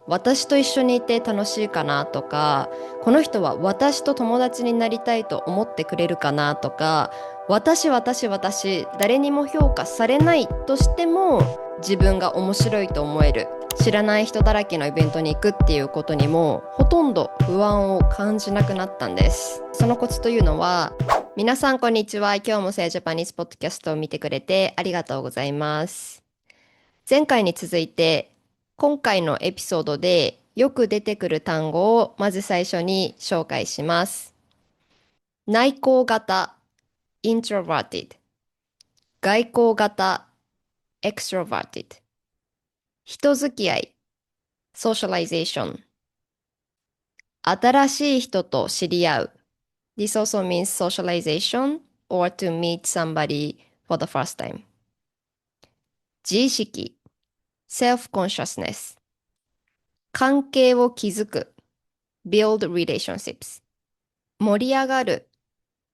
私と一緒にいて楽しいかなとか、この人は私と友達になりたいと思ってくれるかなとか、私、誰にも評価されないとしても自分が面白いと思える。知らない人だらけのイベントに行くっていうことにもほとんど不安を感じなくなったんです。そのコツというのは、皆さんこんにちは。今日もセイジャパニーズポッドキャストを見てくれてありがとうございます。前回に続いて、今回のエピソードでよく出てくる単語をまず最初に紹介します。内向型 introverted、外向型 extroverted、人付き合い socialization、新しい人と知り合う This also means socialization or to meet somebody for the first time。自意識 self-consciousness、関係を築く build relationships、盛り上がる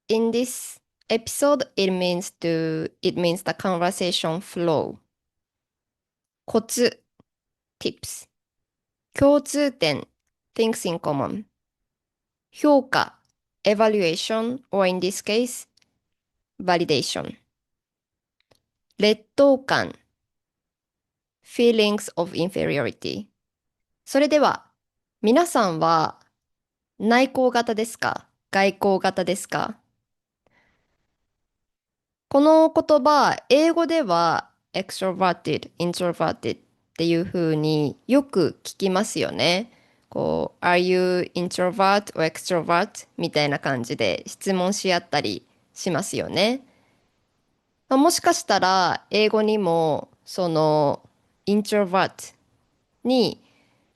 In this episode, it means the conversation flow。コツ tips。共通点 things in common。評価 evaluation or in this case validation。劣等感 feelings of inferiority。それでは皆さんは内向型ですか、外向型ですか？この言葉、英語では extroverted, introverted っていう風によく聞きますよね。こう、Are you introvert or extrovert? みたいな感じで質問し合ったりしますよね。まあもしかしたら英語にもその introvert に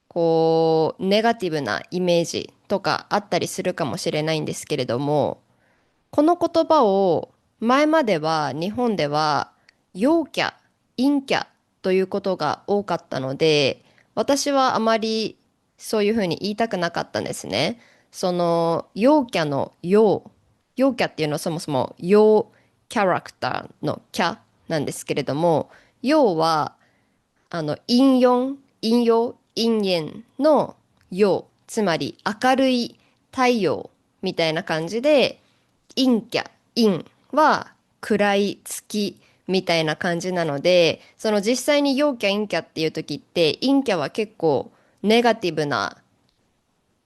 こうネガティブなイメージとかあったりするかもしれないんですけれども、この言葉を前までは日本では陽キャ、陰キャということが多かったので、私はあまりそういうふうに言いたくなかったんですね。その陽キャの陽キャっていうのはそもそも陽キャラクターのキャなんですけれども、陽は陰縁の陽、つまり明るい太陽みたいな感じで、陰キャ、陰は暗い月みたいな感じなので、その実際に陽キャ、陰キャっていう時って、陰キャは結構ネガティブな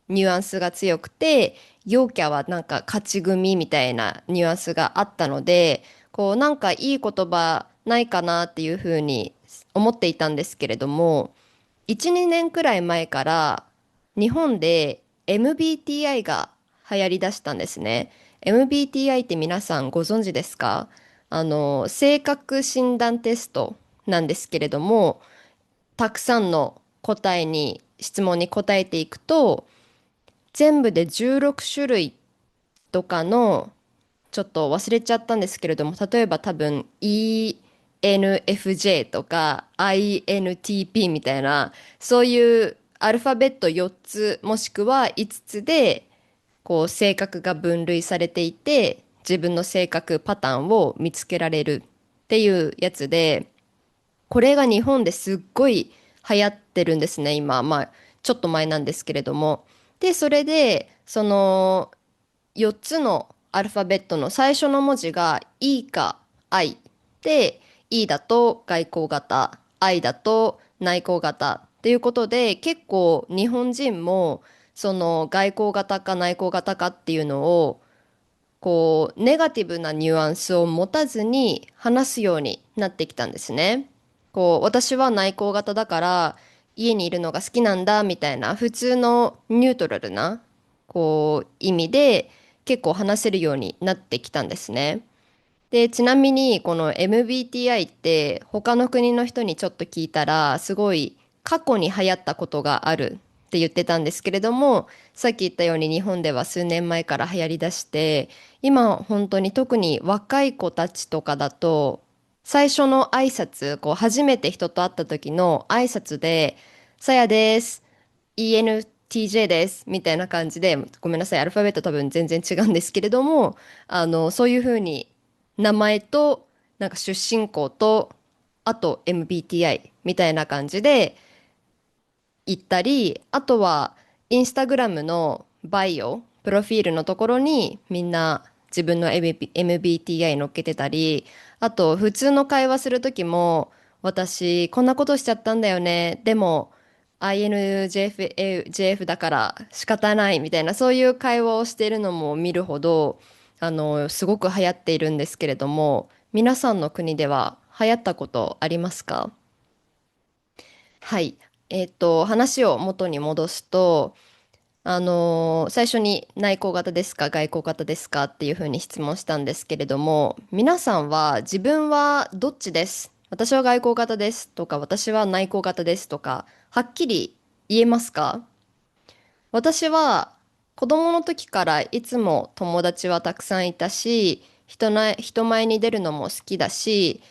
ニュアンスが強くて、陽キャはなんか勝ち組みたいなニュアンスがあったので、こうなんかいい言葉ないかなっていうふうに思っていたんですけれども、1、2年くらい前から日本で MBTI が流行りだしたんですね。MBTI って皆さんご存知ですか？性格診断テストなんですけれども、たくさんの質問に答えていくと、全部で16種類とかの、ちょっと忘れちゃったんですけれども、例えば多分 ENFJ とか INTP みたいな、そういうアルファベット4つもしくは5つで、こう性格が分類されていて、自分の性格パターンを見つけられるっていうやつで、これが日本ですっごい流行ってるんですね、今。まあ、ちょっと前なんですけれども。で、それで、その4つのアルファベットの最初の文字が E か I で、E だと外交型、I だと内向型っていうことで、結構日本人もその外交型か内向型かっていうのをこうネガティブなニュアンスを持たずに話すようになってきたんですね。こう私は内向型だから家にいるのが好きなんだみたいな普通のニュートラルなこう意味で結構話せるようになってきたんですね。で、ちなみにこの MBTI って他の国の人にちょっと聞いたらすごい過去に流行ったことがあるって言ってたんですけれども、さっき言ったように日本では数年前から流行りだして、今本当に特に若い子たちとかだと最初の挨拶、こう初めて人と会った時の挨拶で、さやです、ENTJ です、みたいな感じで、ごめんなさい、アルファベット多分全然違うんですけれども、そういうふうに名前と、なんか出身校と、あと MBTI みたいな感じで行ったり、あとはインスタグラムのバイオ、プロフィールのところにみんな自分の MBTI 乗っけてたり、あと普通の会話するときも、私こんなことしちゃったんだよね。でも INJF だから仕方ないみたいな、そういう会話をしているのも見るほど、すごく流行っているんですけれども、皆さんの国では流行ったことありますか？はい。話を元に戻すと、最初に内向型ですか、外向型ですかっていうふうに質問したんですけれども、皆さんは自分はどっちです。私は外向型ですとか、私は内向型ですとか、はっきり言えますか？私は子供の時からいつも友達はたくさんいたし、人前に出るのも好きだし、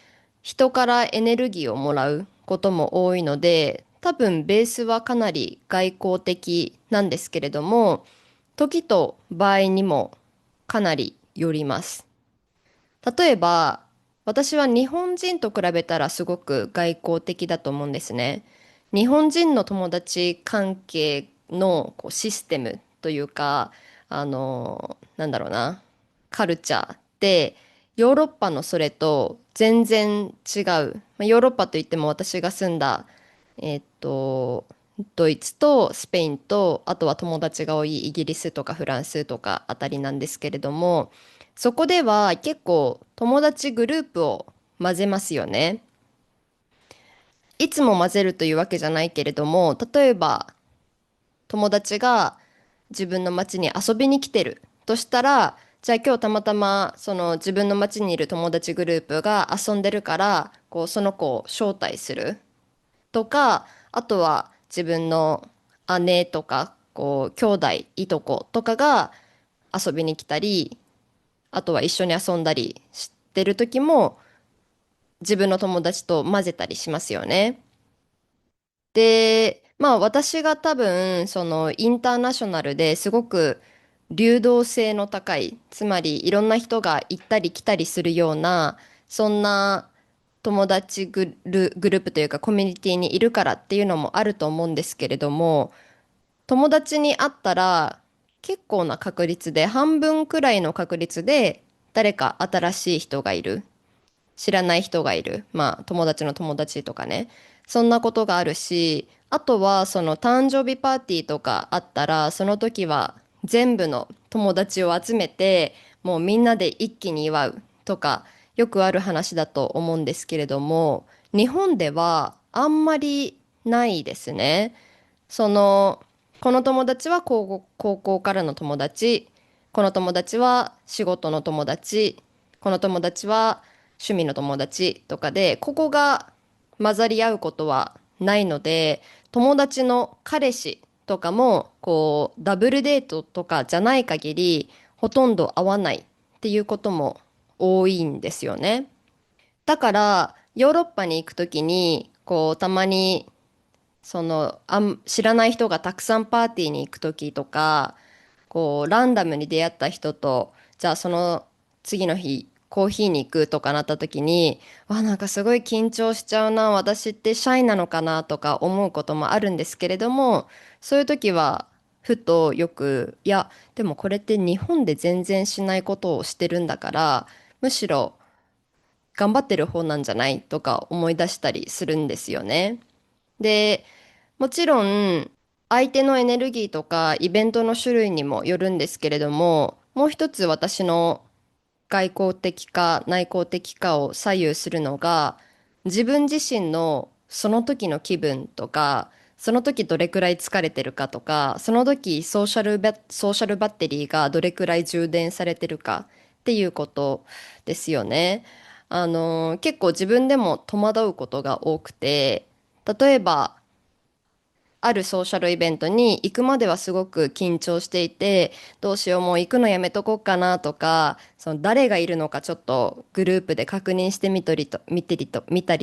人からエネルギーをもらうことも多いので、多分ベースはかなり外交的なんですけれども、時と場合にもかなりよります。例えば、私は日本人と比べたらすごく外交的だと思うんですね。日本人の友達関係のこうシステムというか、なんだろうな、カルチャーってヨーロッパのそれと全然違う。ヨーロッパといっても私が住んだ、えっと、ドイツとスペインと、あとは友達が多いイギリスとかフランスとかあたりなんですけれども、そこでは結構友達グループを混ぜますよね。いつも混ぜるというわけじゃないけれども、例えば友達が自分の町に遊びに来てるとしたら、じゃあ今日たまたまその自分の町にいる友達グループが遊んでるから、こうその子を招待するとか、あとは自分の姉とか、こう兄弟、いとことかが遊びに来たり、あとは一緒に遊んだりしてる時も自分の友達と混ぜたりしますよね。で、まあ私が多分そのインターナショナルですごく流動性の高い、つまりいろんな人が行ったり来たりするような、そんな友達グループというかコミュニティにいるからっていうのもあると思うんですけれども、友達に会ったら結構な確率で半分くらいの確率で誰か新しい人がいる。知らない人がいる。まあ、友達の友達とかね。そんなことがあるし、あとは、その誕生日パーティーとかあったら、その時は全部の友達を集めて、もうみんなで一気に祝うとか、よくある話だと思うんですけれども、日本ではあんまりないですね。その、この友達は高校からの友達、この友達は仕事の友達、この友達は趣味の友達とかで、ここが混ざり合うことはないので、友達の彼氏とかも、こう、ダブルデートとかじゃない限り、ほとんど会わないっていうことも多いんですよね。だから、ヨーロッパに行くときに、こう、たまに知らない人がたくさんパーティーに行く時とか、こう、ランダムに出会った人と、じゃあその次の日、コーヒーに行くとかなった時に、なんかすごい緊張しちゃうな、私ってシャイなのかなとか思うこともあるんですけれども、そういう時は、ふとよく、いや、でもこれって日本で全然しないことをしてるんだから、むしろ頑張ってる方なんじゃないとか思い出したりするんですよね。で、もちろん、相手のエネルギーとかイベントの種類にもよるんですけれども、もう一つ私の外交的か内向的かを左右するのが、自分自身のその時の気分とか、その時どれくらい疲れてるかとか、その時ソーシャルバッテリーがどれくらい充電されてるかっていうことですよね。結構自分でも戸惑うことが多くて、例えば、あるソーシャルイベントに行くまではすごく緊張していて、どうしようもう行くのやめとこうかなとか、その誰がいるのかちょっとグループで確認してみたり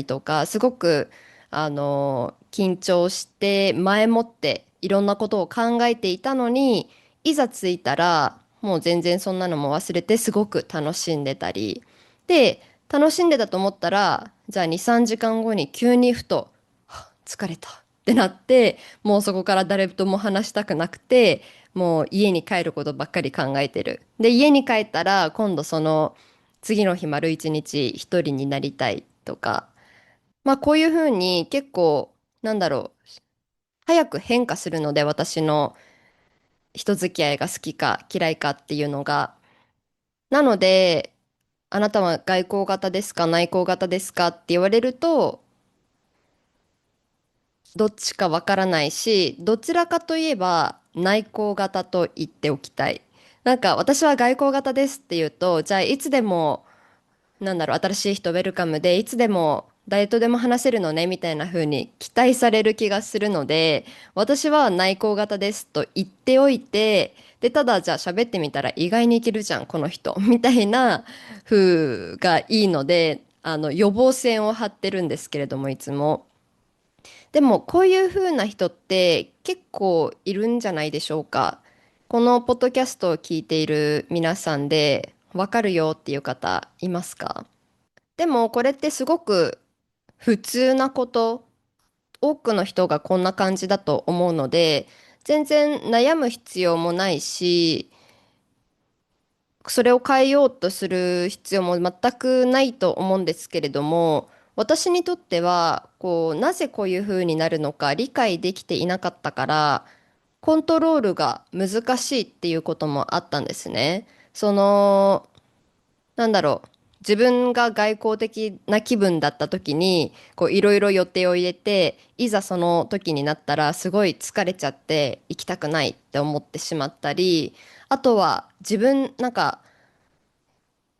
とか、すごく、緊張して前もっていろんなことを考えていたのに、いざ着いたら、もう全然そんなのも忘れてすごく楽しんでたり、で、楽しんでたと思ったら、じゃあ2、3時間後に急にふと、はっ疲れた。ってなって、もうそこから誰とも話したくなくて、もう家に帰ることばっかり考えてる。で、家に帰ったら今度その次の日丸一日一人になりたいとか、まあこういうふうに結構、なんだろう、早く変化するので、私の人付き合いが好きか嫌いかっていうのが。なので、あなたは外交型ですか内向型ですかって言われると、どっちかわからないし、どちらかといえば内向型と言っておきたい。なんか私は外向型ですって言うと、じゃあいつでも新しい人ウェルカムで、いつでも誰とでも話せるのね、みたいな風に期待される気がするので、私は内向型ですと言っておいて、で、ただじゃあ喋ってみたら意外にいけるじゃん、この人、みたいな風がいいので、予防線を張ってるんですけれども、いつも。でも、こういう風な人って結構いるんじゃないでしょうか。このポッドキャストを聞いている皆さんで、わかるよっていう方いますか？でもこれってすごく普通なこと、多くの人がこんな感じだと思うので、全然悩む必要もないし、それを変えようとする必要も全くないと思うんですけれども、私にとっては、なぜこういう風になるのか理解できていなかったから、コントロールが難しいっていうこともあったんですね。その、なんだろう。自分が外交的な気分だった時に、いろいろ予定を入れて、いざその時になったらすごい疲れちゃって行きたくないって思ってしまったり、あとは自分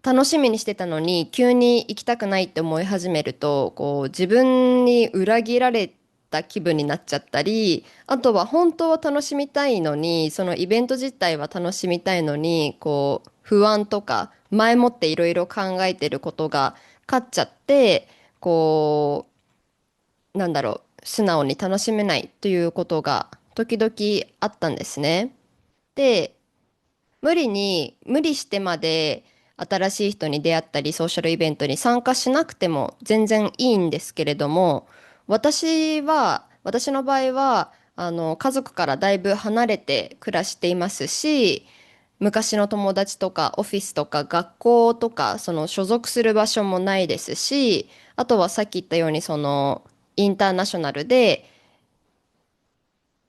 楽しみにしてたのに急に行きたくないって思い始めると、自分に裏切られた気分になっちゃったり、あとは本当は楽しみたいのに、そのイベント自体は楽しみたいのに、不安とか前もっていろいろ考えてることが勝っちゃって、こ素直に楽しめないということが時々あったんですね。で、無理してまで新しい人に出会ったり、ソーシャルイベントに参加しなくても全然いいんですけれども、私の場合は、家族からだいぶ離れて暮らしていますし、昔の友達とかオフィスとか学校とか、その所属する場所もないですし、あとはさっき言ったように、その、インターナショナルで、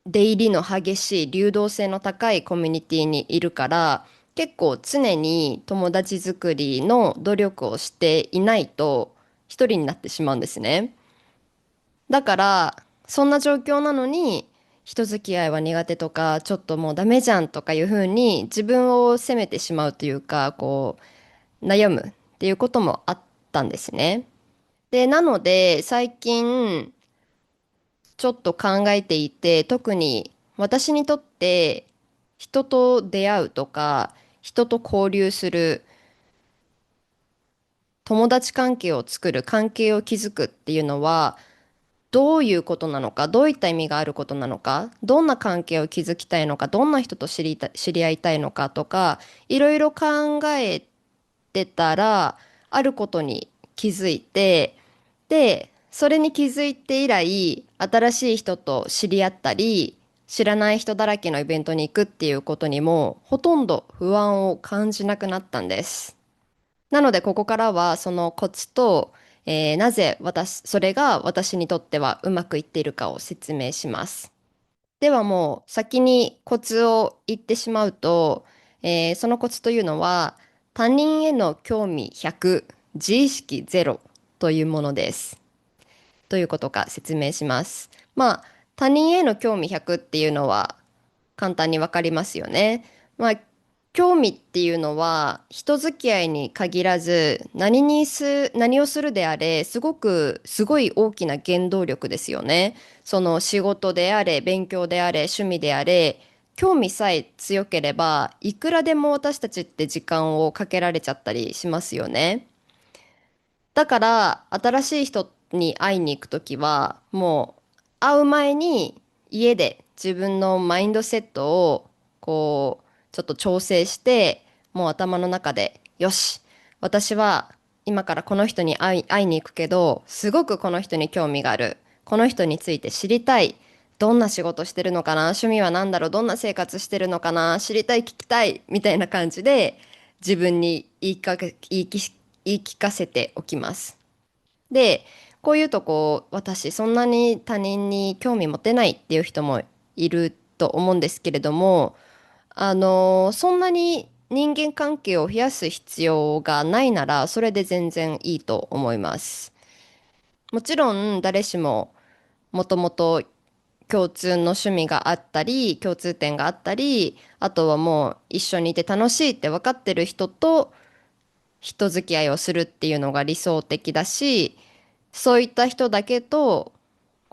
出入りの激しい流動性の高いコミュニティにいるから結構常に友達作りの努力をしていないと一人になってしまうんですね。だからそんな状況なのに人付き合いは苦手とかちょっともうダメじゃんとかいうふうに自分を責めてしまうというか悩むっていうこともあったんですね。で、なので最近ちょっと考えていて、特に私にとって人と出会うとか、人と交流する、友達関係を作る、関係を築くっていうのは、どういうことなのか、どういった意味があることなのか、どんな関係を築きたいのか、どんな人と知り合いたいのかとか、いろいろ考えてたら、あることに気づいて、で、それに気づいて以来、新しい人と知り合ったり、知らない人だらけのイベントに行くっていうことにも、ほとんど不安を感じなくなったんです。なので、ここからはそのコツと、なぜそれが私にとってはうまくいっているかを説明します。ではもう先にコツを言ってしまうと、そのコツというのは、他人への興味100、自意識0というものです。どういうことか説明します。まあ、他人への興味100っていうのは簡単にわかりますよね。まあ、興味っていうのは人付き合いに限らず何をするであれすごい大きな原動力ですよね。その仕事であれ、勉強であれ、趣味であれ、興味さえ強ければいくらでも私たちって時間をかけられちゃったりしますよね。だから、新しい人に会いに行くときは、もう、会う前に家で自分のマインドセットを、ちょっと調整して、もう頭の中で、よし、私は今からこの人に会いに行くけど、すごくこの人に興味がある。この人について知りたい。どんな仕事してるのかな、趣味は何だろう、どんな生活してるのかな、知りたい、聞きたい、みたいな感じで、自分に言い聞かせておきます。で、こういうとこ、私、そんなに他人に興味持てないっていう人もいると思うんですけれども、そんなに人間関係を増やす必要がないなら、それで全然いいと思います。もちろん、誰しも、もともと共通の趣味があったり、共通点があったり、あとはもう一緒にいて楽しいって分かってる人と人付き合いをするっていうのが理想的だし、そういった人だけと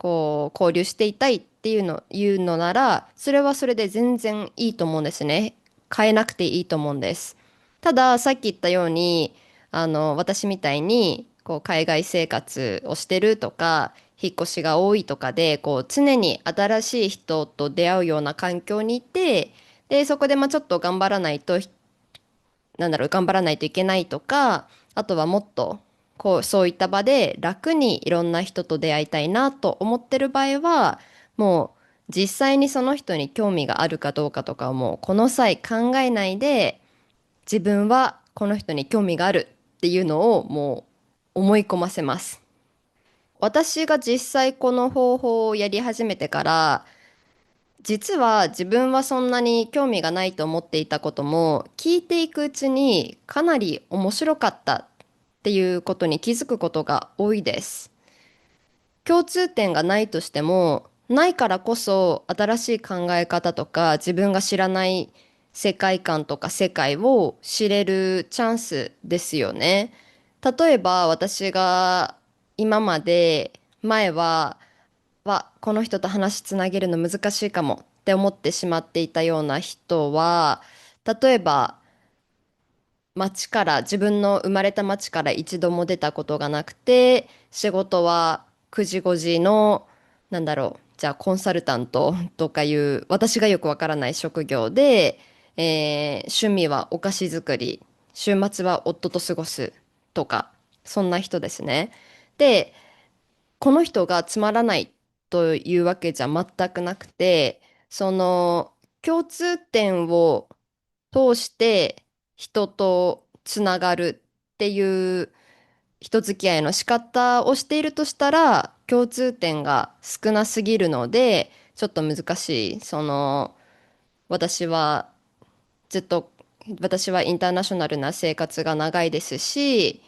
交流していたいっていうのなら、それはそれで全然いいと思うんですね。変えなくていいと思うんです。ただ、さっき言ったように、私みたいに、海外生活をしてるとか、引っ越しが多いとかで、常に新しい人と出会うような環境にいて、で、そこでちょっと頑張らないといけないとか、あとはもっと、そういった場で楽にいろんな人と出会いたいなと思ってる場合は、もう実際にその人に興味があるかどうかとかをもうこの際考えないで、自分はこの人に興味があるっていうのをもう思い込ませます。私が実際この方法をやり始めてから、実は自分はそんなに興味がないと思っていたことも聞いていくうちにかなり面白かったっていうことに気づくことが多いです。共通点がないとしても、ないからこそ新しい考え方とか自分が知らない世界観とか世界を知れるチャンスですよね。例えば私が今まで前はこの人と話つなげるの難しいかもって思ってしまっていたような人は、例えば自分の生まれた町から一度も出たことがなくて、仕事は9時5時の、じゃあコンサルタントとかいう私がよくわからない職業で、趣味はお菓子作り、週末は夫と過ごすとか、そんな人ですね。で、この人がつまらないというわけじゃ全くなくて、その共通点を通して人とつながるっていう人付き合いの仕方をしているとしたら、共通点が少なすぎるので、ちょっと難しい。私はずっと、私はインターナショナルな生活が長いですし、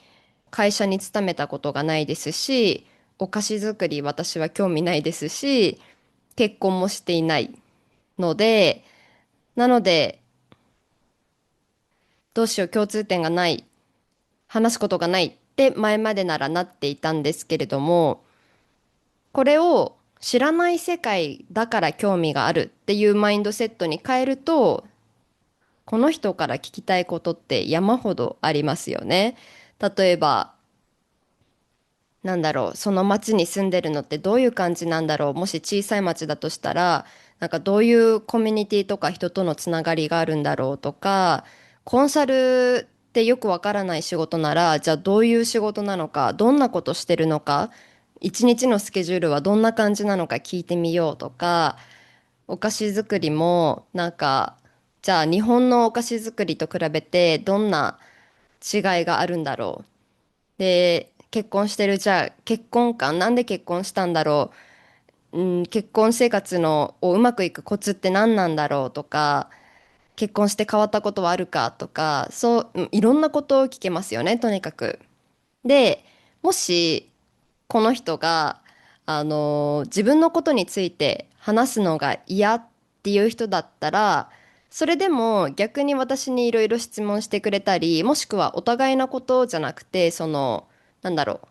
会社に勤めたことがないですし、お菓子作り私は興味ないですし、結婚もしていないので、なので、どうしよう、共通点がない、話すことがないって前までならなっていたんですけれども、これを知らない世界だから興味があるっていうマインドセットに変えると、この人から聞きたいことって山ほどありますよね。例えば、その町に住んでるのってどういう感じなんだろう。もし小さい町だとしたら、どういうコミュニティとか人とのつながりがあるんだろうとか、コンサルってよくわからない仕事なら、じゃあどういう仕事なのか、どんなことしてるのか、一日のスケジュールはどんな感じなのか聞いてみようとか、お菓子作りも、じゃあ日本のお菓子作りと比べてどんな違いがあるんだろう。で、結婚してる、じゃあ結婚観、なんで結婚したんだろう。結婚生活をうまくいくコツって何なんだろうとか、結婚して変わったことはあるかとか、いろんなことを聞けますよね、とにかく。で、もし、この人が、自分のことについて話すのが嫌っていう人だったら、それでも逆に私にいろいろ質問してくれたり、もしくはお互いのことじゃなくて、なんだろう、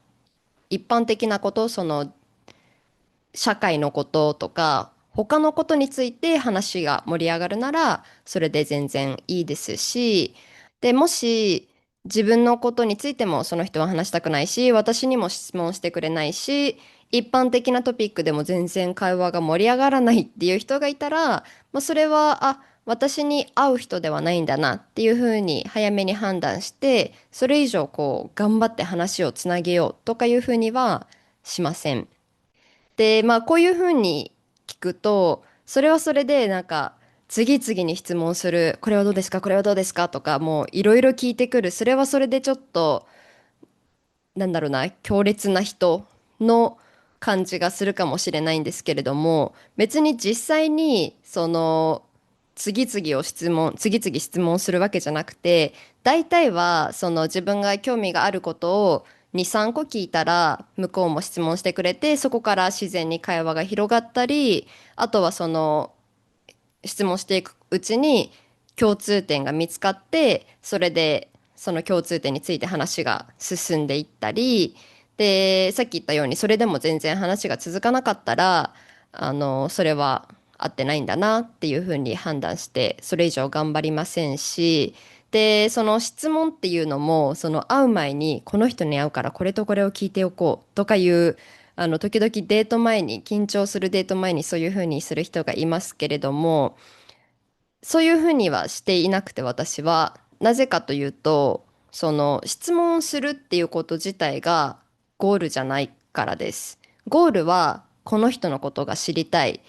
一般的なこと、社会のこととか、他のことについて話が盛り上がるなら、それで全然いいですし、で、もし自分のことについてもその人は話したくないし、私にも質問してくれないし、一般的なトピックでも全然会話が盛り上がらないっていう人がいたら、それは、私に合う人ではないんだなっていうふうに早めに判断して、それ以上頑張って話をつなげようとかいうふうにはしません。で、まあこういうふうに聞くと、それはそれでなんか次々に質問する、これはどうですか、これはどうですかとか、もういろいろ聞いてくる、それはそれでちょっと、なんだろうな、強烈な人の感じがするかもしれないんですけれども、別に実際にその次々質問するわけじゃなくて、大体はその自分が興味があることを2、3個聞いたら向こうも質問してくれて、そこから自然に会話が広がったり、あとはその質問していくうちに共通点が見つかって、それでその共通点について話が進んでいったり、で、さっき言ったようにそれでも全然話が続かなかったら、それは合ってないんだなっていうふうに判断して、それ以上頑張りませんし、で、その質問っていうのも、その会う前に、この人に会うからこれとこれを聞いておこうとかいう、時々デート前に、緊張するデート前にそういうふうにする人がいますけれども、そういうふうにはしていなくて私は、なぜかというと、その質問するっていうこと自体がゴールじゃないからです。ゴールはこの人のことが知りたい。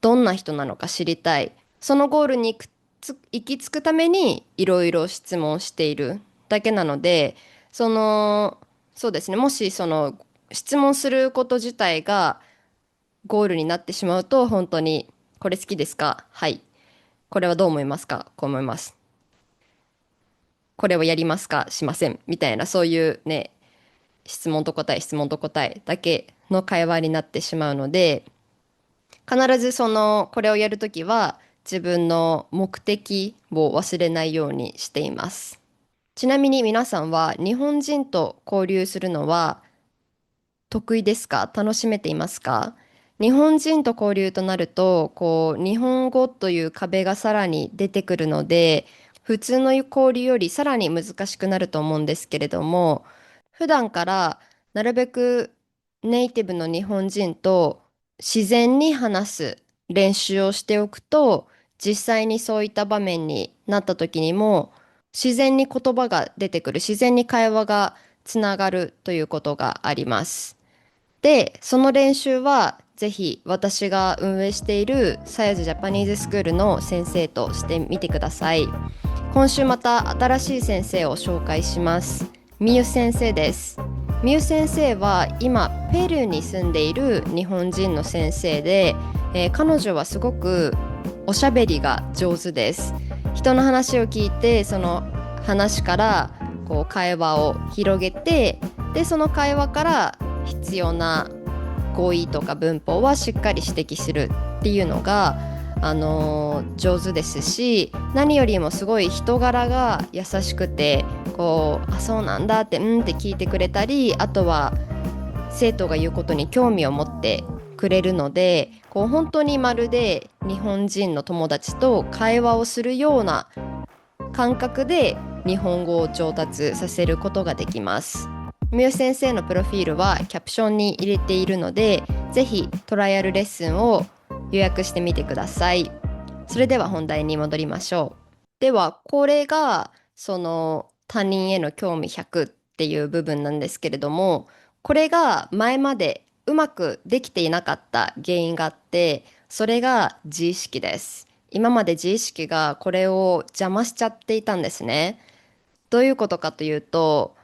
どんな人なのか知りたい。そのゴールに行き着くためにいろいろ質問しているだけなので、その、そうですね。もしその質問すること自体がゴールになってしまうと、本当にこれ好きですか、はい。これはどう思いますか、こう思います。これをやりますか、しません。みたいな、そういうね、質問と答え、質問と答えだけの会話になってしまうので、必ずその、これをやるときは、自分の目的を忘れないようにしています。ちなみに皆さんは日本人と交流するのは得意ですか、楽しめていますか？日本人と交流となると、こう、日本語という壁がさらに出てくるので、普通の交流よりさらに難しくなると思うんですけれども、普段からなるべくネイティブの日本人と自然に話す練習をしておくと、実際にそういった場面になった時にも、自然に言葉が出てくる、自然に会話がつながるということがあります。で、その練習はぜひ私が運営しているサヤズジャパニーズスクールの先生としてみてください。今週また新しい先生を紹介します。みゆ先生です。みゆ先生は今ペルーに住んでいる日本人の先生で、彼女はすごくおしゃべりが上手です。人の話を聞いて、その話からこう会話を広げて、でその会話から必要な語彙とか文法はしっかり指摘するっていうのが、上手ですし、何よりもすごい人柄が優しくて、こう、あ、そうなんだって、うんって聞いてくれたり、あとは生徒が言うことに興味を持ってくれるので、こう本当にまるで日本人の友達と会話をするような感覚で日本語を上達させることができます。三好先生のプロフィールはキャプションに入れているので、ぜひトライアルレッスンを予約してみてください。それでは本題に戻りましょう。では、これがその他人への興味100っていう部分なんですけれども、これが前までうまくできていなかった原因があって、それが自意識です。今まで自意識がこれを邪魔しちゃっていたんですね。どういうことかというと、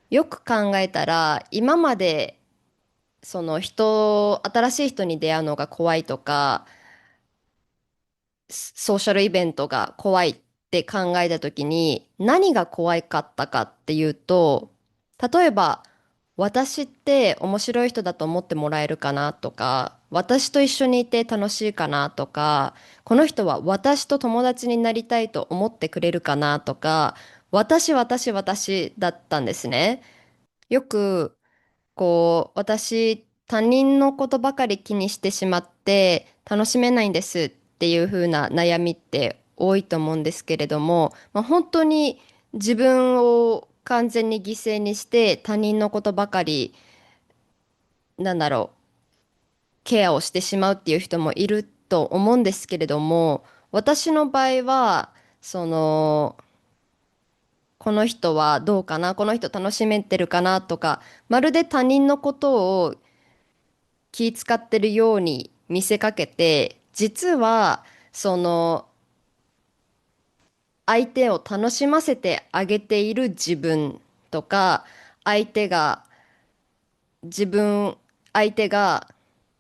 よく考えたら、今までその新しい人に出会うのが怖いとか、ソーシャルイベントが怖いって考えた時に、何が怖かったかっていうと、例えば、私って面白い人だと思ってもらえるかなとか、私と一緒にいて楽しいかなとか、この人は私と友達になりたいと思ってくれるかなとか、私だったんですね。よくこう、私、他人のことばかり気にしてしまって楽しめないんですっていう風な悩みって多いと思うんですけれども、まあ、本当に自分を完全に犠牲にして他人のことばかり、なんだろう、ケアをしてしまうっていう人もいると思うんですけれども、私の場合は、その、この人はどうかな、この人楽しめてるかなとか、まるで他人のことを気使ってるように見せかけて、実はその相手を楽しませてあげている自分とか、相手が自分、相手が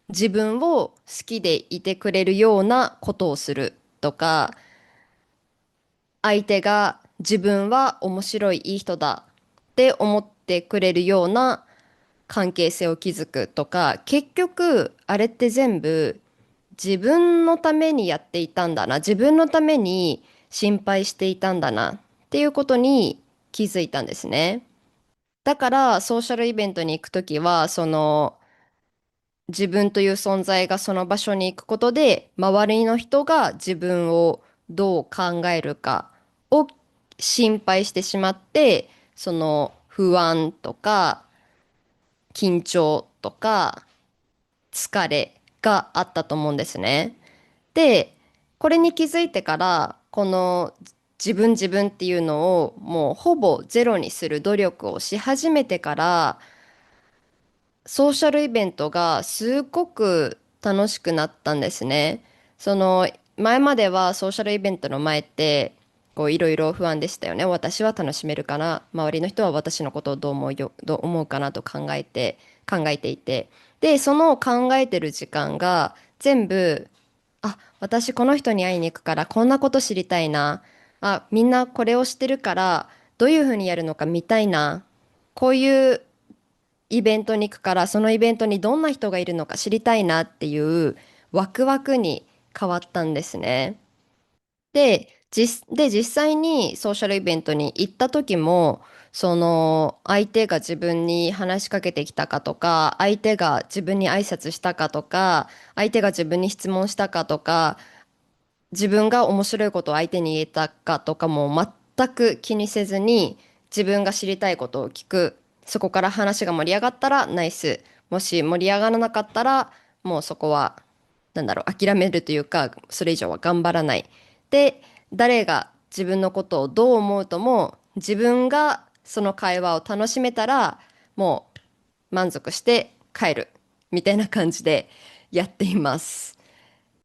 自分を好きでいてくれるようなことをするとか、相手が自分は面白いいい人だって思ってくれるような関係性を築くとか、結局あれって全部自分のためにやっていたんだな、自分のために心配していたんだなっていうことに気づいたんですね。だからソーシャルイベントに行くときは、その自分という存在がその場所に行くことで、周りの人が自分をどう考えるかを心配してしまって、その不安とか緊張とか疲れがあったと思うんですね。で、これに気づいてから、この自分っていうのをもうほぼゼロにする努力をし始めてから、ソーシャルイベントがすごく楽しくなったんですね。その前まではソーシャルイベントの前ってこういろいろ不安でしたよね。私は楽しめるかな、周りの人は私のことをどう思うかなと考えていて、でその考えてる時間が全部、あ、私この人に会いに行くからこんなこと知りたいな、あ、みんなこれをしてるからどういうふうにやるのか見たいな、こういうイベントに行くからそのイベントにどんな人がいるのか知りたいなっていうワクワクに変わったんですね。で、実際にソーシャルイベントに行った時も、その相手が自分に話しかけてきたかとか、相手が自分に挨拶したかとか、相手が自分に質問したかとか、自分が面白いことを相手に言えたかとかも全く気にせずに、自分が知りたいことを聞く。そこから話が盛り上がったらナイス。もし盛り上がらなかったら、もうそこは、諦めるというか、それ以上は頑張らない。で、誰が自分のことをどう思うとも、自分がその会話を楽しめたら、もう満足して帰る。みたいな感じでやっています。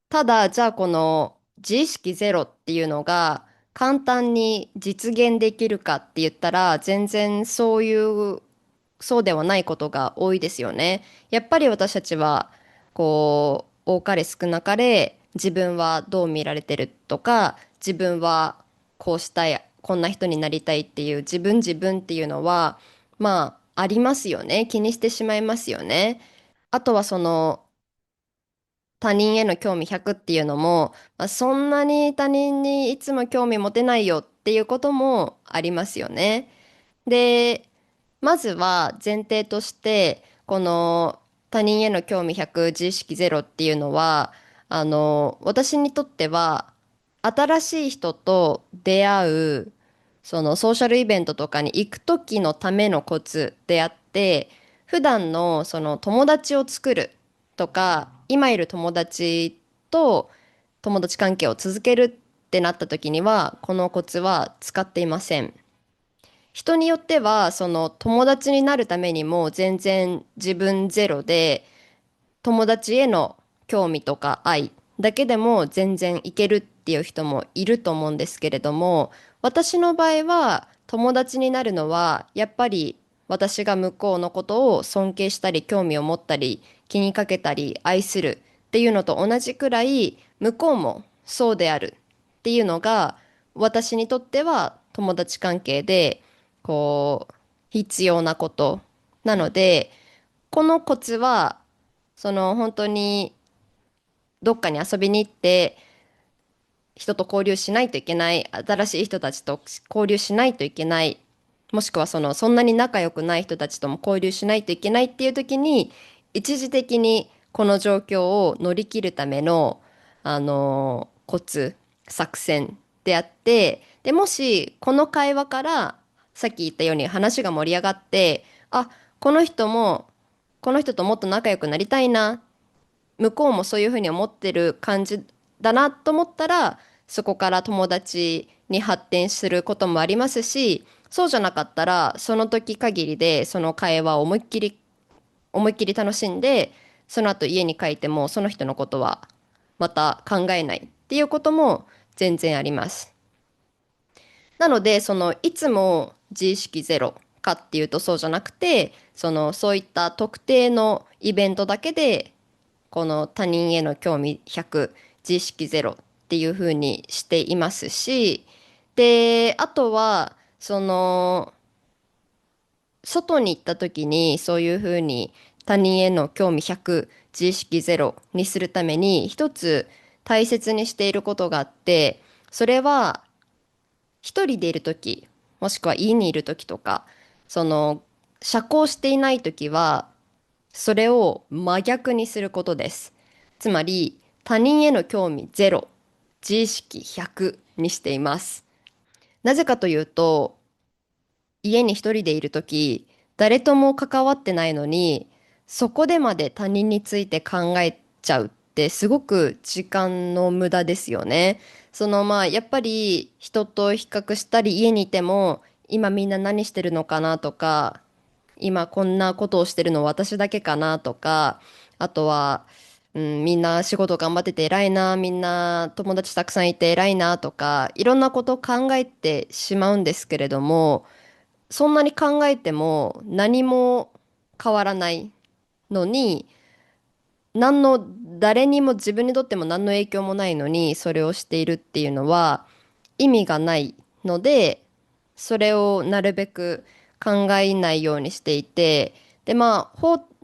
ただ、じゃあこの自意識ゼロっていうのが簡単に実現できるかって言ったら、全然そうではないことが多いですよね。やっぱり私たちは、多かれ少なかれ自分はどう見られてるとか、自分はこうしたい、こんな人になりたいっていう自分っていうのは、まあ、ありますよね。気にしてしまいますよね。あとはその、他人への興味100っていうのも、そんなに他人にいつも興味持てないよっていうこともありますよね。で、まずは前提として、この他人への興味100、自意識ゼロっていうのは、私にとっては、新しい人と出会う、そのソーシャルイベントとかに行く時のためのコツであって、普段のその友達を作るとか、今いる友達と友達関係を続けるってなった時には、このコツは使っていません。人によっては、その友達になるためにも全然自分ゼロで、友達への興味とか愛だけでも全然いけるっていう人もいると思うんですけれども、私の場合は友達になるのはやっぱり私が向こうのことを尊敬したり興味を持ったり気にかけたり愛するっていうのと同じくらい向こうもそうであるっていうのが私にとっては友達関係で必要なことなので、このコツはその本当にどっかに遊びに行って人と交流しないといけない、新しい人たちと交流しないといけない、もしくはそんなに仲良くない人たちとも交流しないといけないっていう時に、一時的にこの状況を乗り切るための、コツ、作戦であって、で、もしこの会話からさっき言ったように話が盛り上がって、あ、この人も、この人ともっと仲良くなりたいな、向こうもそういうふうに思ってる感じだなと思ったら、そこから友達に発展することもありますし、そうじゃなかったら、その時限りでその会話を思いっきり楽しんで、その後家に帰ってもその人のことはまた考えないっていうことも全然あります。なので、いつも自意識ゼロかっていうとそうじゃなくて、そういった特定のイベントだけで、この他人への興味100、自意識ゼロっていう風にしていますし、で、あとは、外に行った時にそういう風に他人への興味100、自意識ゼロにするために、一つ大切にしていることがあって、それは、一人でいるとき、もしくは家にいるときとか、その、社交していないときは、それを真逆にすることです。つまり、他人への興味ゼロ、自意識100にしています。なぜかというと、家に一人でいるとき、誰とも関わってないのに、そこでまで他人について考えちゃうってすごく時間の無駄ですよね。やっぱり人と比較したり家にいても、今みんな何してるのかなとか、今こんなことをしてるの私だけかなとか、あとは、みんな仕事頑張ってて偉いな、みんな友達たくさんいて偉いなとか、いろんなことを考えてしまうんですけれども、そんなに考えても何も変わらないのに、誰にも自分にとっても何の影響もないのに、それをしているっていうのは意味がないので、それをなるべく考えないようにしていて、で、方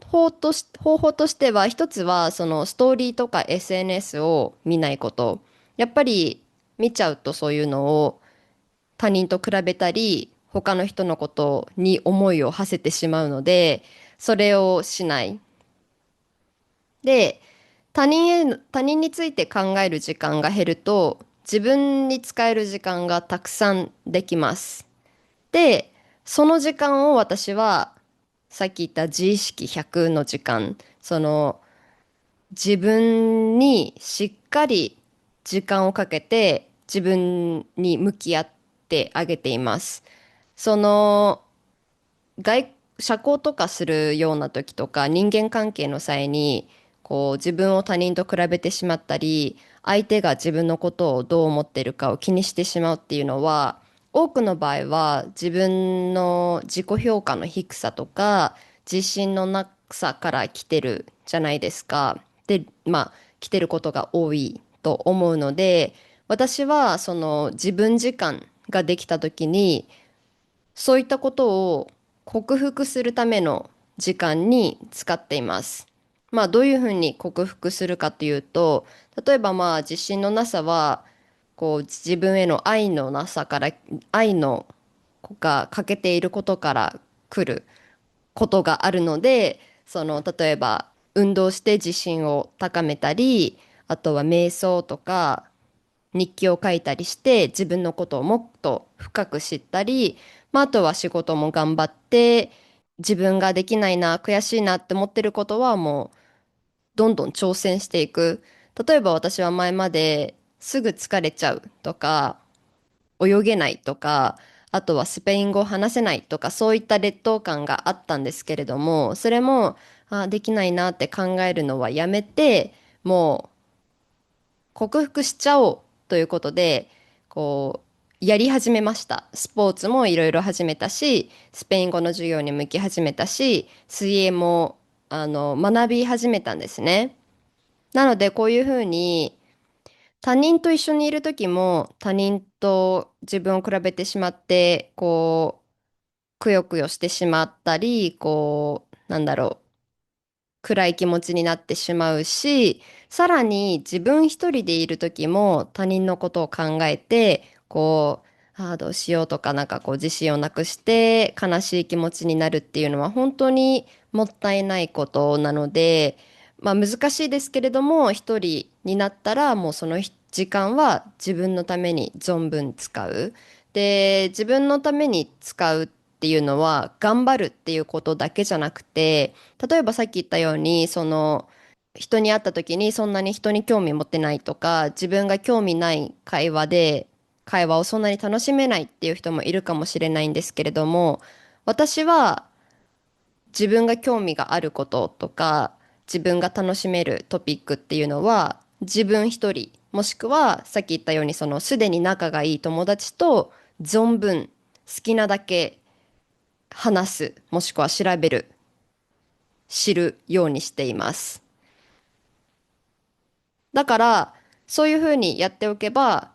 法としては、一つは、そのストーリーとか SNS を見ないこと。やっぱり見ちゃうとそういうのを他人と比べたり、他の人のことに思いを馳せてしまうので、それをしない。で、他人について考える時間が減ると、自分に使える時間がたくさんできます。で、その時間を私は、さっき言った自意識100の時間、自分にしっかり時間をかけて自分に向き合ってあげています。その社交とかするような時とか人間関係の際に自分を他人と比べてしまったり、相手が自分のことをどう思ってるかを気にしてしまうっていうのは、多くの場合は自分の自己評価の低さとか自信のなさから来てるじゃないですか。で、来てることが多いと思うので、私はその自分時間ができた時に、そういったことを克服するための時間に使っています。どういうふうに克服するかというと、例えば自信のなさは、自分への愛のなさから、愛のが欠けていることから来ることがあるので、例えば運動して自信を高めたり、あとは瞑想とか、日記を書いたりして自分のことをもっと深く知ったり、あとは仕事も頑張って自分ができないな、悔しいなって思ってることはもうどんどん挑戦していく。例えば私は前まですぐ疲れちゃうとか、泳げないとか、あとはスペイン語を話せないとか、そういった劣等感があったんですけれども、それも、できないなって考えるのはやめて、もう克服しちゃおうということで、やり始めました。スポーツもいろいろ始めたし、スペイン語の授業に向き始めたし、水泳も、学び始めたんですね。なので、こういうふうに、他人と一緒にいる時も、他人と自分を比べてしまって、くよくよしてしまったり、暗い気持ちになってしまうし、さらに自分一人でいる時も他人のことを考えて、どうしようとか自信をなくして悲しい気持ちになるっていうのは本当にもったいないことなので、難しいですけれども、一人になったらもうその時間は自分のために存分使う。で、自分のために使うっていうのは頑張るっていうことだけじゃなくて、例えばさっき言ったように、人に会った時にそんなに人に興味持ってないとか、自分が興味ない会話をそんなに楽しめないっていう人もいるかもしれないんですけれども、私は自分が興味があることとか、自分が楽しめるトピックっていうのは自分一人、もしくはさっき言ったようにそのすでに仲がいい友達と存分好きなだけ話す、もしくは調べる、知るようにしています。だからそういうふうにやっておけば、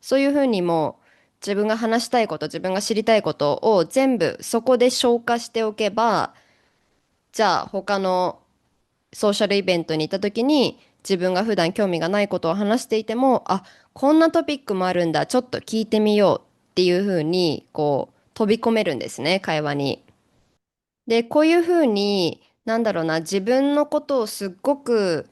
そういうふうにもう自分が話したいこと、自分が知りたいことを全部そこで消化しておけば、じゃあ他のソーシャルイベントに行った時に自分が普段興味がないことを話していても、あ、こんなトピックもあるんだ、ちょっと聞いてみようっていうふうにこう飛び込めるんですね、会話に。で、こういうふうに、なんだろうな、自分のことをすっごく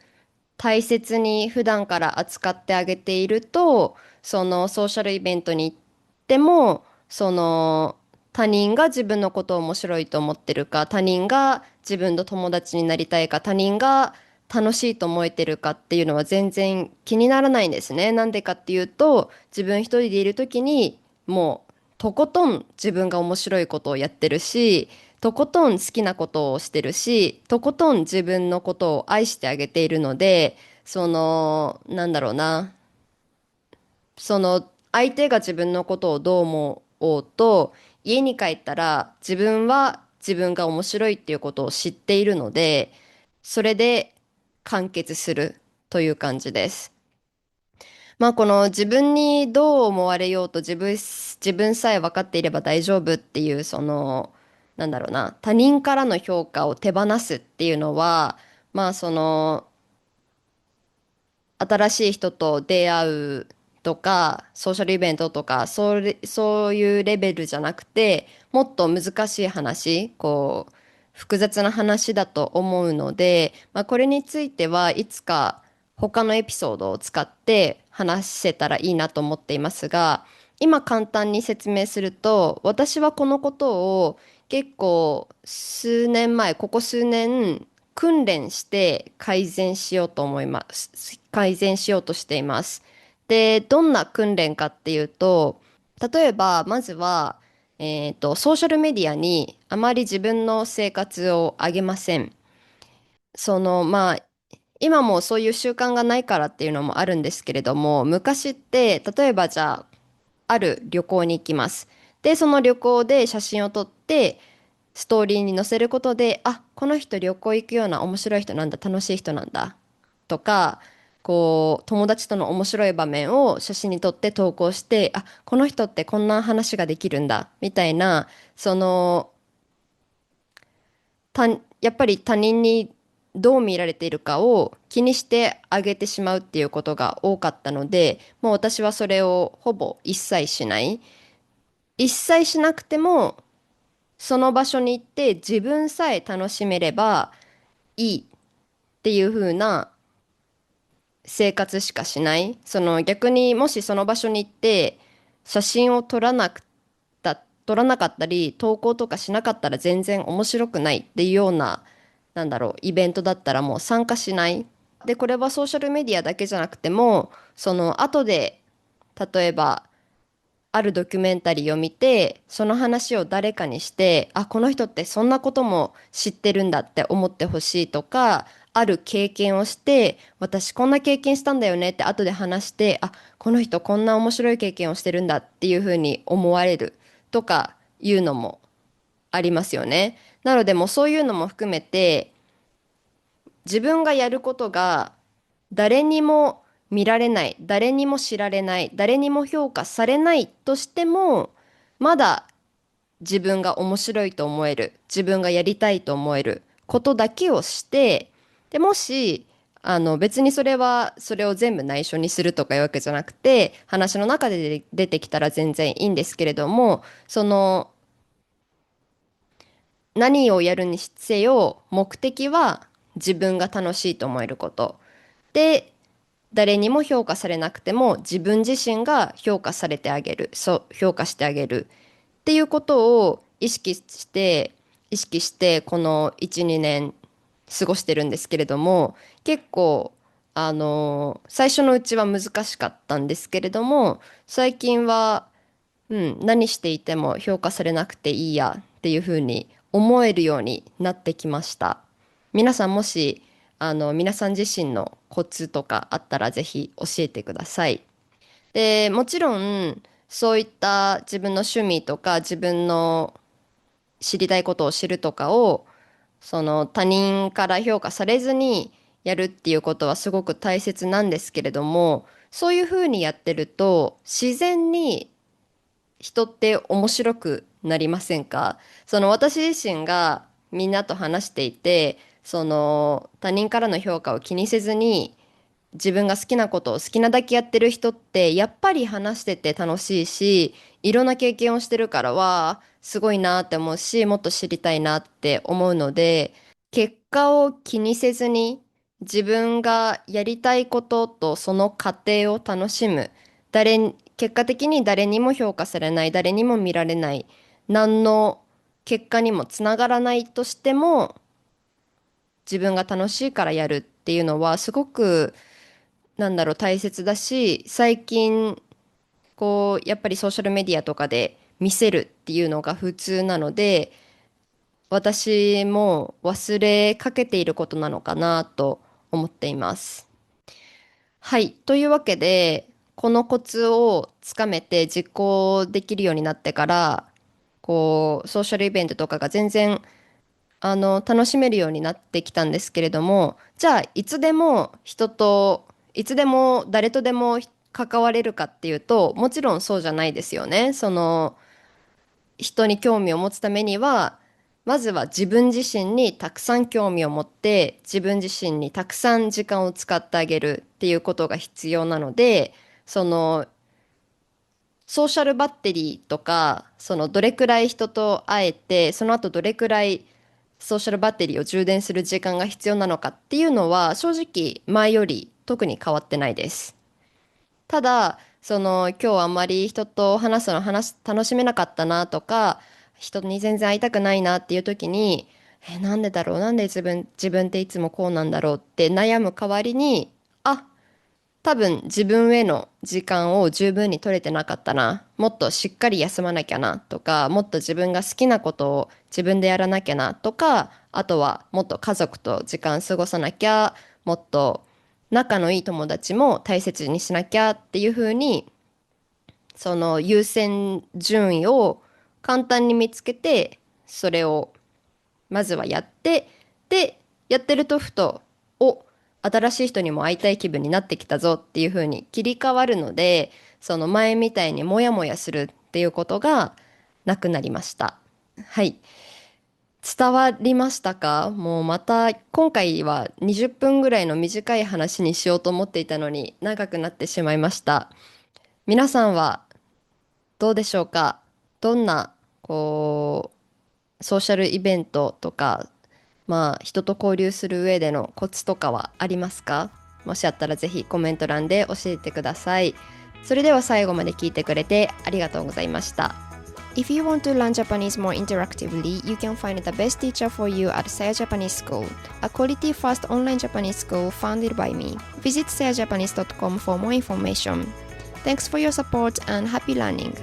大切に普段から扱ってあげていると、そのソーシャルイベントに行っても、その他人が自分のことを面白いと思ってるか、他人が自分の友達になりたいか、他人が楽しいと思えてるかっていうのは全然気にならないんですね。なんでかっていうと、自分一人でいる時にもうとことん自分が面白いことをやってるし、とことん好きなことをしてるし、とことん自分のことを愛してあげているので、その、なんだろうな、その相手が自分のことをどう思おうと、家に帰ったら自分は自分が面白いっていうことを知っているので、それで完結するという感じです。まあこの自分にどう思われようと自分さえ分かっていれば大丈夫っていうそのなんだろうな、他人からの評価を手放すっていうのは、まあその新しい人と出会うとかソーシャルイベントとかそういうレベルじゃなくて、もっと難しい話、こう複雑な話だと思うので、まあ、これについてはいつか他のエピソードを使って話せたらいいなと思っていますが、今簡単に説明すると、私はこのことを結構数年前、ここ数年訓練して改善しようと思います。改善しようとしています。で、どんな訓練かっていうと、例えば、まずは、ソーシャルメディアにあまり自分の生活をあげません。まあ、今もそういう習慣がないからっていうのもあるんですけれども、昔って、例えばじゃあ、ある旅行に行きます。で、その旅行で写真を撮って、ストーリーに載せることで、あ、この人旅行行くような面白い人なんだ、楽しい人なんだ。とか、こう、友達との面白い場面を写真に撮って投稿して、あ、この人ってこんな話ができるんだ、みたいな、その、やっぱり他人にどう見られているかを気にしてあげてしまうっていうことが多かったので、もう私はそれをほぼ一切しない。一切しなくても、その場所に行って自分さえ楽しめればいいっていう風な生活しかしない。その逆にもしその場所に行って写真を撮らなかったり投稿とかしなかったら全然面白くないっていうような、なんだろう、イベントだったらもう参加しない。で、これはソーシャルメディアだけじゃなくても、その後で例えばあるドキュメンタリーを見て、その話を誰かにして、あ、この人ってそんなことも知ってるんだって思ってほしいとか、ある経験をして、私こんな経験したんだよねって後で話して、あ、この人こんな面白い経験をしてるんだっていうふうに思われるとかいうのもありますよね。なのでもうそういうのも含めて、自分がやることが誰にも見られない、誰にも知られない、誰にも評価されないとしても、まだ自分が面白いと思える、自分がやりたいと思えることだけをして、で、もし、別にそれは、それを全部内緒にするとかいうわけじゃなくて、話の中で出てきたら全然いいんですけれども、その、何をやるにせよ、目的は自分が楽しいと思えること。で、誰にも評価されなくても自分自身が評価されてあげる、そう、評価してあげるっていうことを意識してこの1、2年過ごしてるんですけれども、結構、最初のうちは難しかったんですけれども、最近は、何していても評価されなくていいやっていうふうに思えるようになってきました。皆さんもし、皆さん自身のコツとかあったらぜひ教えてください。で、もちろん、そういった自分の趣味とか自分の知りたいことを知るとかを、その他人から評価されずにやるっていうことはすごく大切なんですけれども、そういうふうにやってると自然に人って面白くなりませんか？その私自身がみんなと話していて、その他人からの評価を気にせずに自分が好きなことを好きなだけやってる人ってやっぱり話してて楽しいし、いろんな経験をしてるからはすごいなって思うし、もっと知りたいなって思うので、結果を気にせずに自分がやりたいこととその過程を楽しむ。結果的に誰にも評価されない、誰にも見られない、何の結果にもつながらないとしても、自分が楽しいからやるっていうのはすごく大切だし、最近やっぱりソーシャルメディアとかで見せるっていうのが普通なので、私も忘れかけていることなのかなと思っています。はい。というわけで、このコツをつかめて実行できるようになってから、ソーシャルイベントとかが全然、楽しめるようになってきたんですけれども、じゃあ、いつでも誰とでも関われるかっていうと、もちろんそうじゃないですよね。人に興味を持つためには、まずは自分自身にたくさん興味を持って、自分自身にたくさん時間を使ってあげるっていうことが必要なので、そのソーシャルバッテリーとか、どれくらい人と会えて、その後どれくらいソーシャルバッテリーを充電する時間が必要なのかっていうのは、正直前より特に変わってないです。ただ、今日あんまり人と楽しめなかったなとか、人に全然会いたくないなっていう時に、なんでだろう、なんで自分っていつもこうなんだろうって悩む代わりに、あ、多分自分への時間を十分に取れてなかったな。もっとしっかり休まなきゃなとか、もっと自分が好きなことを自分でやらなきゃなとか、あとはもっと家族と時間過ごさなきゃ、もっと仲のいい友達も大切にしなきゃっていう風に、その優先順位を簡単に見つけて、それをまずはやって、で、やってるとふと、新しい人にも会いたい気分になってきたぞっていう風に切り替わるので、その前みたいにモヤモヤするっていうことがなくなりました。はい。伝わりましたか？もうまた今回は20分ぐらいの短い話にしようと思っていたのに長くなってしまいました。皆さんはどうでしょうか？どんな、ソーシャルイベントとか、人と交流する上でのコツとかはありますか？もしあったらぜひコメント欄で教えてください。それでは最後まで聞いてくれてありがとうございました。If you want to learn Japanese more interactively, you can find the best teacher for you at Saya Japanese School, a quality-first online Japanese school founded by me. Visit sayajapanese.com for more information. Thanks for your support and happy learning!